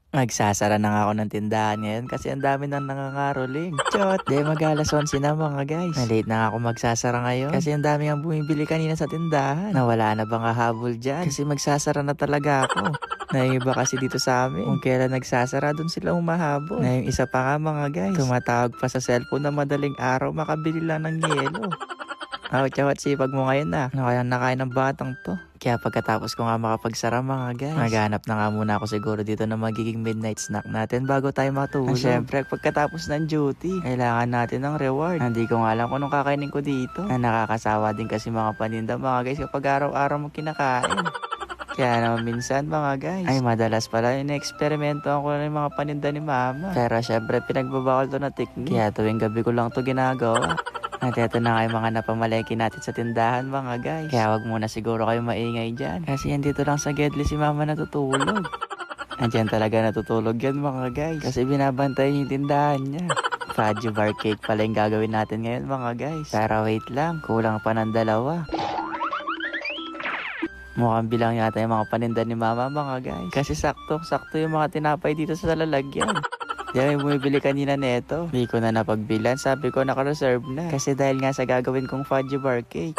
Magsasara na nga ako ng tindahan ngayon kasi ang dami nang nangangaroling. Chot! Di mag-alas 11 na mga guys. Na-late na nga ako magsasara ngayon kasi ang dami ang bumibili kanina sa tindahan. Nawala na bang hahabol dyan? Kasi magsasara na talaga ako. Na yung iba kasi dito sa amin, kung kailan nagsasara, dun sila umahabol. Na yung isa pa nga mga guys, tumatawag pa sa cellphone na madaling araw makabili lang ng yelo. Chawat sipag mo ngayon na. Ano kayang nakain ng batang to? Kaya pagkatapos ko nga makapagsara mga guys, maghanap na nga muna ako siguro dito na magiging midnight snack natin bago tayo matulog. Siyempre, pagkatapos ng duty, kailangan natin ng reward. Hindi ko nga alam kung anong kakainin ko dito. Nakakasawa din kasi mga paninda mga guys kapag araw-araw mo kinakain. Kaya naman minsan mga guys, ay madalas pala in-eksperimento ko na yung mga paninda ni mama. Pero syempre pinagbabawal to na technique. Kaya tuwing gabi ko lang to ginagawa. At eto na nga yung mga napamalengke natin sa tindahan mga guys. Kaya wag muna siguro kayo maingay dyan. Kasi yan dito lang sa Gedli si mama natutulog. Andyan talaga natutulog yan mga guys. Kasi binabantay yung tindahan niya. Fudge bar cake pala yung gagawin natin ngayon mga guys. Pero wait lang, kulang pa ng dalawa. Mukhang bilang yata yung mga paninda ni mama mga guys. Kasi sakto yung mga tinapay dito sa lalagyan. Di may bumibili kanina neto. Di ko na napagbilan. Sabi ko naka-reserve na. Kasi dahil nga sa gagawin kong fudge bar cake.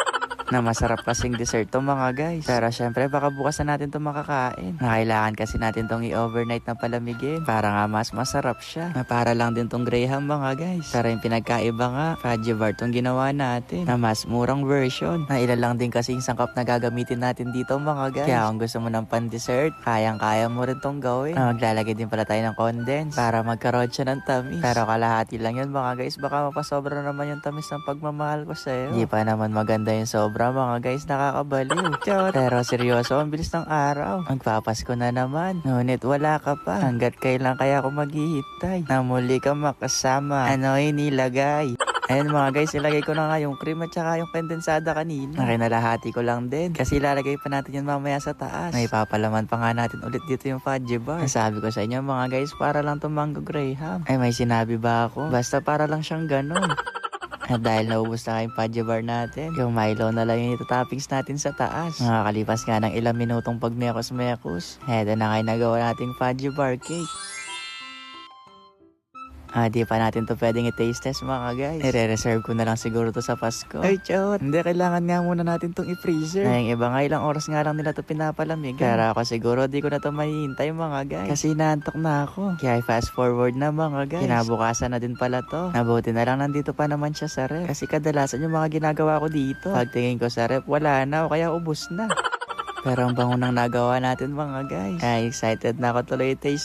Na masarap kasing dessert to mga guys. Pero syempre baka bukas na natin to makakain. Na kailangan kasi natin tong i-overnight na palamigin. Para nga mas masarap siya. Na para lang din tong Graham mga guys. Pero yung pinagkaiba nga, fudge bar tong ginawa natin. Na mas murang version. Na ilan lang din kasi yung sangkap na gagamitin natin dito mga guys. Kaya kung gusto mo ng pan-dessert, kayang-kaya mo rin tong gawin. Maglalagay din pala tayo ng condense. Para magkaroon siya ng tamis. Pero kalahati lang yun mga guys. Baka mapasobra naman yung tamis ng pagmamahal ko sa'yo. Hindi pa naman maganda yung sobra mga guys, nakakabaliw. Pero seryoso, ang bilis ng araw. Magpapasko na naman. Ngunit wala ka pa. Hanggat kailan kaya ako maghihintay na muli ka makasama. Ano inilagay? Ayun mga guys, ilagay ko na nga yung cream at saka yung kondensada kanina. Nakinalahati ko lang din. Kasi ilalagay pa natin yan mamaya sa taas. May papalaman pa nga natin ulit dito yung fudge bar. Sabi ko sa inyo mga guys, para lang itong mango graham. Ay may sinabi ba ako? Basta para lang siyang ganon. At dahil naubos na kayong fudge bar natin, yung Milo na lang yung ito-toppings natin sa taas. Nakakalipas nga ng ilang minutong pagmekos-mekos. Eto na kayo nagawa nating fudge bar cake. Di pa natin to pwedeng i-taste test mga guys. I-reserve ko na lang siguro to sa Pasko. Ay, chot! Hindi, kailangan nga muna natin tong i-freezer. Ay, yung iba nga ilang oras nga lang nila to pinapalamig. Pero ako siguro di ko na to mahihintay mga guys. Kasi inaantok na ako. Kaya fast forward na mga guys. Kinabukasan na din pala to. Nabuti na lang nandito pa naman siya sa ref. Kasi kadalasan yung mga ginagawa ko dito. Pagtingin ko sa ref, wala na o kaya ubos na. Pero ang bango nang nagawa natin mga guys. Ay, excited na ako tuloy i-taste.